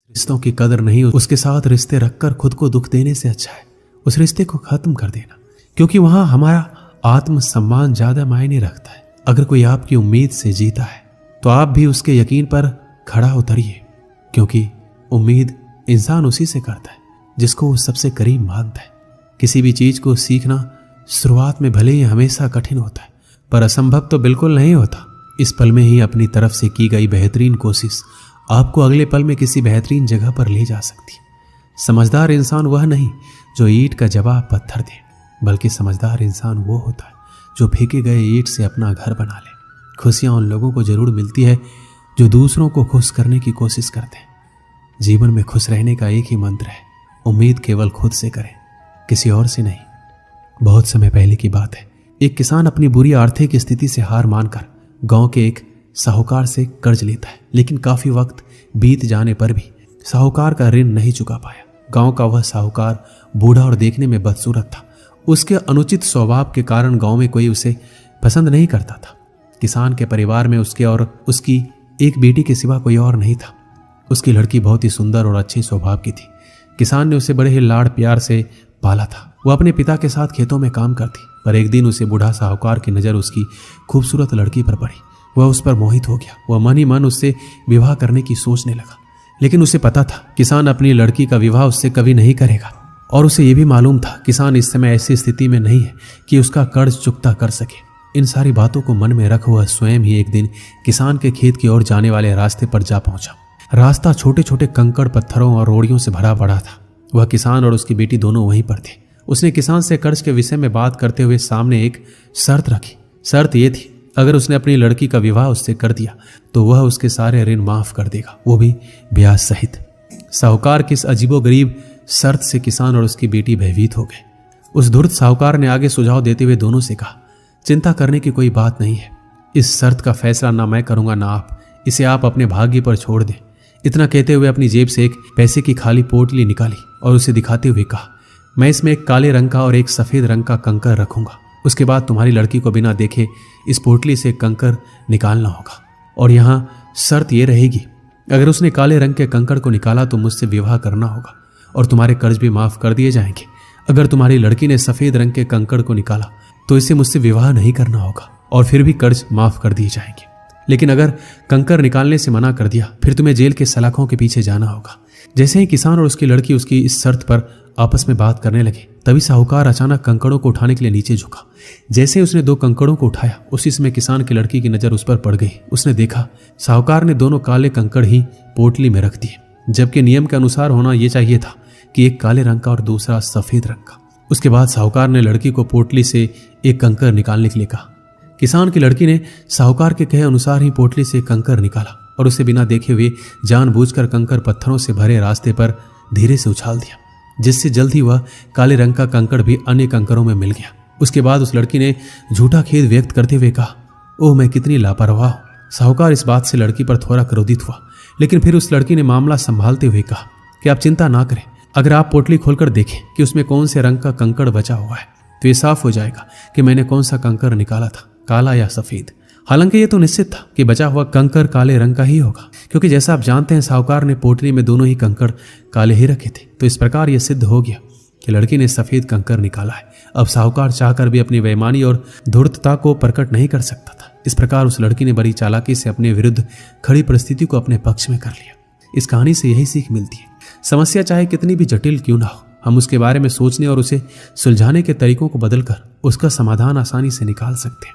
रिश्तों की कदर नहीं, उसके साथ रिश्ते रखकर खुद को दुख देने से अच्छा है उस रिश्ते को खत्म कर देना, क्योंकि वहां हमारा आत्मसम्मान ज्यादा मायने रखता है। अगर कोई आपकी उम्मीद से जीता है तो आप भी उसके यकीन पर खड़ा उतरिए, क्योंकि उम्मीद इंसान उसी से करता है जिसको वो सबसे करीब मानता है। किसी भी चीज को सीखना शुरुआत में भले ही हमेशा कठिन होता है, पर असंभव तो बिल्कुल नहीं होता। इस पल में ही अपनी तरफ से की गई बेहतरीन कोशिश आपको अगले पल में किसी बेहतरीन जगह पर ले जा सकती है। समझदार इंसान वह नहीं जो ईंट का जवाब पत्थर दे, बल्कि समझदार इंसान वो होता है जो फेंके गए ईंट से अपना घर बना ले। खुशियां उन लोगों को जरूर मिलती है जो दूसरों को खुश करने की कोशिश करते हैं। जीवन में खुश रहने का एक ही मंत्र है, उम्मीद केवल खुद से करें, किसी और से नहीं। बहुत समय पहले की बात है, एक किसान अपनी बुरी आर्थिक स्थिति से हार मानकर गांव के एक साहूकार से कर्ज लेता है, लेकिन काफी वक्त बीत जाने पर भी साहूकार का ऋण नहीं चुका पाया। गांव का वह साहूकार बूढ़ा और देखने में बदसूरत था। उसके अनुचित स्वभाव के कारण गांव में कोई उसे पसंद नहीं करता था। किसान के परिवार में उसके और उसकी एक बेटी के सिवा कोई और नहीं था। उसकी लड़की बहुत ही सुंदर और अच्छे स्वभाव की थी। किसान ने उसे बड़े ही लाड़ प्यार से पाला था। वह अपने पिता के साथ खेतों में काम करती, पर एक दिन उसे बूढ़ा साहूकार की नजर उसकी खूबसूरत लड़की पर पड़ी। वह उस पर मोहित हो गया। वह मन ही मन उससे विवाह करने की सोचने लगा, लेकिन उसे पता था किसान अपनी लड़की का विवाह उससे कभी नहीं करेगा, और उसे यह भी मालूम था किसान इस समय ऐसी स्थिति में नहीं है कि उसका कर्ज चुकता कर सके। इन सारी बातों को मन में रख वह स्वयं ही एक दिन किसान के खेत की ओर जाने वाले रास्ते पर जा पहुंचा। रास्ता छोटे छोटे कंकड़, पत्थरों और रोड़ियों से भरा पड़ा था। वह किसान और उसकी बेटी दोनों वहीं पर थे। उसने किसान से कर्ज के विषय में बात करते हुए सामने एक शर्त रखी। शर्त यह थी, अगर उसने अपनी लड़की का विवाह उससे कर दिया तो वह उसके सारे ऋण माफ कर देगा, वो भी ब्याज सहित। साहूकार की इस अजीबोगरीब शर्त से किसान और उसकी बेटी भयभीत हो गए। उस धूर्त साहूकार ने आगे सुझाव देते हुए दोनों से कहा, चिंता करने की कोई बात नहीं है। इस शर्त का फैसला ना मैं करूंगा ना आप, इसे आप अपने भाग्य पर छोड़ दें। इतना कहते हुए अपनी जेब से एक पैसे की खाली पोटली निकाली और उसे दिखाते हुए कहा, मैं इसमें एक काले रंग का और एक सफेद रंग का कंकर रखूंगा। उसके बाद तुम्हारी लड़की को बिना देखे इस पोटली से कंकर निकालना होगा, और यहाँ शर्त यह रहेगी, अगर उसने काले रंग के कंकर को निकाला तो मुझसे विवाह करना होगा और तुम्हारे कर्ज भी माफ कर दिए जाएंगे। अगर तुम्हारी लड़की ने सफेद रंग के कंकर को निकाला तो इसे मुझसे विवाह नहीं करना होगा और फिर भी कर्ज माफ कर दिए जाएंगे। लेकिन अगर कंकर निकालने से मना कर दिया फिर तुम्हें जेल के सलाखों के पीछे जाना होगा। जैसे ही किसान और उसकी लड़की उसकी इस शर्त पर आपस में बात करने लगे, तभी साहूकार अचानक कंकड़ों को उठाने के लिए नीचे झुका। जैसे उसने 2 कंकड़ों को उठाया, उसी समय किसान की लड़की की नजर उस पर पड़ गई। उसने देखा साहूकार ने दोनों काले कंकड़ ही पोटली में रख दिए, जबकि नियम के अनुसार होना यह चाहिए था कि एक काले रंग का और दूसरा सफेद रंग का। उसके बाद साहूकार ने लड़की को पोटली से एक कंकर निकालने के लिए कहा। किसान की लड़की ने साहूकार के कहे अनुसार ही पोटली से कंकर निकाला और उसे बिना देखे हुए जानबूझकर कंकर पत्थरों से भरे रास्ते पर धीरे से उछाल दिया, जिससे जल्द ही वह काले रंग का कंकड़ भी अन्य कंकरों में मिल गया। उसके बाद उस लड़की ने झूठा खेद व्यक्त करते हुए कहा, ओह मैं कितनी लापरवाह हूं। साहूकार इस बात से लड़की पर थोड़ा क्रोधित हुआ, लेकिन फिर उस लड़की ने मामला संभालते हुए कहा कि आप चिंता ना करें, अगर आप पोटली खोलकर देखें कि उसमें कौन से रंग का कंकड़ बचा हुआ है तो ये साफ हो जाएगा कि मैंने कौन सा कंकड़ निकाला था, काला या सफेद। हालांकि ये तो निश्चित था कि बचा हुआ कंकड़ काले रंग का ही होगा, क्योंकि जैसा आप जानते हैं साहूकार ने पोटली में दोनों ही कंकड़ काले ही रखे थे। तो इस प्रकार यह सिद्ध हो गया कि लड़की ने सफेद कंकड़ निकाला है। अब साहूकार चाहकर भी अपनी बेईमानी और धूर्तता को प्रकट नहीं कर सकता था। इस प्रकार उस लड़की ने बड़ी चालाकी से अपने विरुद्ध खड़ी परिस्थिति को अपने पक्ष में कर लिया। इस कहानी से यही सीख मिलती है, समस्या चाहे कितनी भी जटिल क्यों ना हो, हम उसके बारे में सोचने और उसे सुलझाने के तरीकों को बदलकर उसका समाधान आसानी से निकाल सकते हैं।